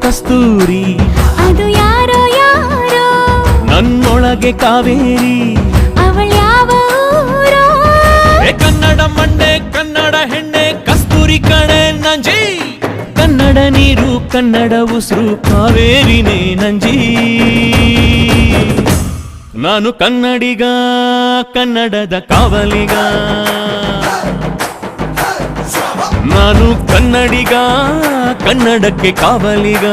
ಕಸ್ತೂರಿ ಅದು ಯಾರೋ ಯಾರೋ ನನ್ನೊಳಗೆ ಕಾವೇರಿ ಅವಳ್ಯಾವ ಊರೋ ಕನ್ನಡ ಮಂಡೆ ಕನ್ನಡ ಹೆಣ್ಣೆ ಕಸ್ತೂರಿ ಕಣೆ ನಂಜಿ ಕನ್ನಡ ನೀರು ಕನ್ನಡ ಉಸಿರು ಕಾವೇರಿನೇ ನಂಜಿ ನಾನು ಕನ್ನಡಿಗ ಕನ್ನಡದ ಕಾವಲಿಗ ನಾನು ಕನ್ನಡಿಗ ಕನ್ನಡಕ್ಕೆ ಕಾವಲಿಗ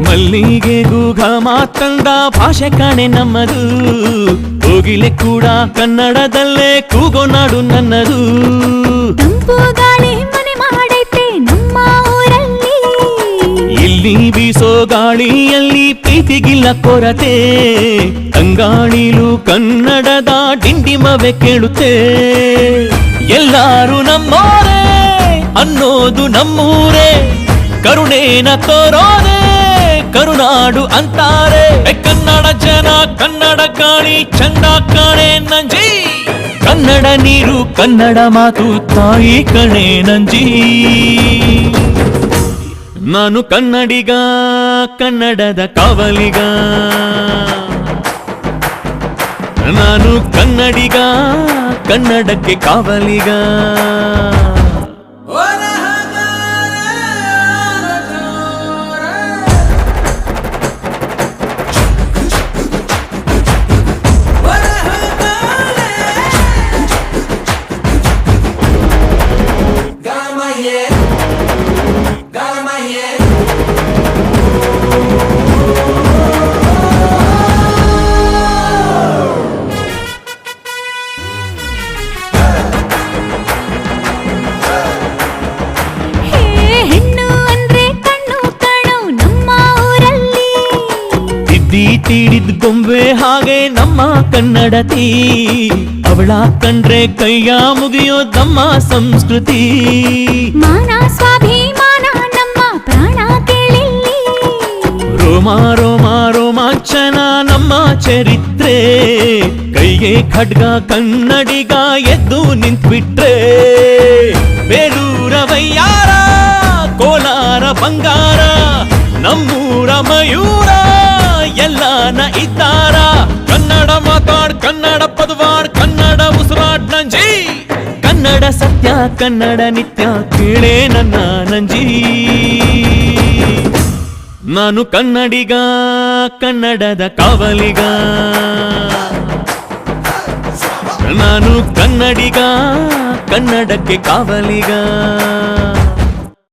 ಮಲ್ಲಿಗೆ ಗೂಘ ಮಾತಂದ ಭಾಷೆ ಕಾಣೆ ನಮ್ಮದು ಕೋಗಿಲೆ ಕೂಡ ಕನ್ನಡದಲ್ಲೇ ಕೂಗೋ ನಾಡು ನನ್ನದು ತಂಪು ಗಾಳಿ ಮನೆ ಮಾಡೈತೆ ನಮ್ಮ ಊರಲ್ಲಿ ಇಲ್ಲಿ ಬೀಸೋ ಗಾಳಿಯಲ್ಲಿ ಪ್ರೀತಿಗಿಲ್ಲ ಕೊರತೆ ತಂಗಾಳಿಲು ಕನ್ನಡದ ಡಿಂಡಿಮವೆ ಕೇಳುತ್ತೆ ಎಲ್ಲಾರು ನಮ್ಮೋರೇ ಅನ್ನೋದು ನಮ್ಮೂರೇ ಕರುಣೇನ ತೋರೋದೆ ಕರುನಾಡು ಅಂತಾರೆ ಕನ್ನಡ ಜನ ಕನ್ನಡ ಗಾಳಿ ಚಂದ ಕಾಣೆ ನಂಜಿ ಕನ್ನಡ ನೀರು ಕನ್ನಡ ಮಾತು ತಾಯಿ ಕಣೆ ನಂಜಿ ನಾನು ಕನ್ನಡಿಗ ಕನ್ನಡದ ಕಾವಲಿಗ ನಾನು ಕನ್ನಡಿಗ ಕನ್ನಡಕ್ಕೆ ಕಾವಲಿಗ ತೀಡಿದ್ ಗೊಂಬೆ ಹಾಗೆ ನಮ್ಮ ಕನ್ನಡತಿ ಅವಳ ಕಂಡ್ರೆ ಕೈಯ ಮುಗಿಯೋದಮ್ಮ ಸಂಸ್ಕೃತಿ ಮಾನ ಸ್ವಾಭಿಮಾನ ನಮ್ಮ ಪ್ರಾಣ ಕೇಳಿಲ್ಲಿ ರೋಮ ರೋಮ ರೋಮಾಂಚನ ನಮ್ಮ ಚರಿತ್ರೆ ಕೈಗೆ ಖಡ್ಗ ಕನ್ನಡಿಗ ಎದ್ದು ನಿಂತ್ಬಿಟ್ರೆ ಬೇಲೂರ ವಯ್ಯಾರ ಕೋಲಾರ ಬಂಗಾರ ನಮ್ಮೂರ ಮಯೂರ ಎಲ್ಲಾನ ಇದ್ದಾರ ಕನ್ನಡ ಮಾತಾಡ್ ಕನ್ನಡ ಪದವಾಡ್ ಕನ್ನಡ ಉಸಿರಾಡ್ ನಂಜಿ ಕನ್ನಡ ಸತ್ಯ ಕನ್ನಡ ನಿತ್ಯ ಕೇಳೇ ನನ್ನ ನಂಜಿ ನಾನು ಕನ್ನಡಿಗ ಕನ್ನಡದ ಕಾವಲಿಗ ನಾನು ಕನ್ನಡಿಗ ಕನ್ನಡಕ್ಕೆ ಕಾವಲಿಗ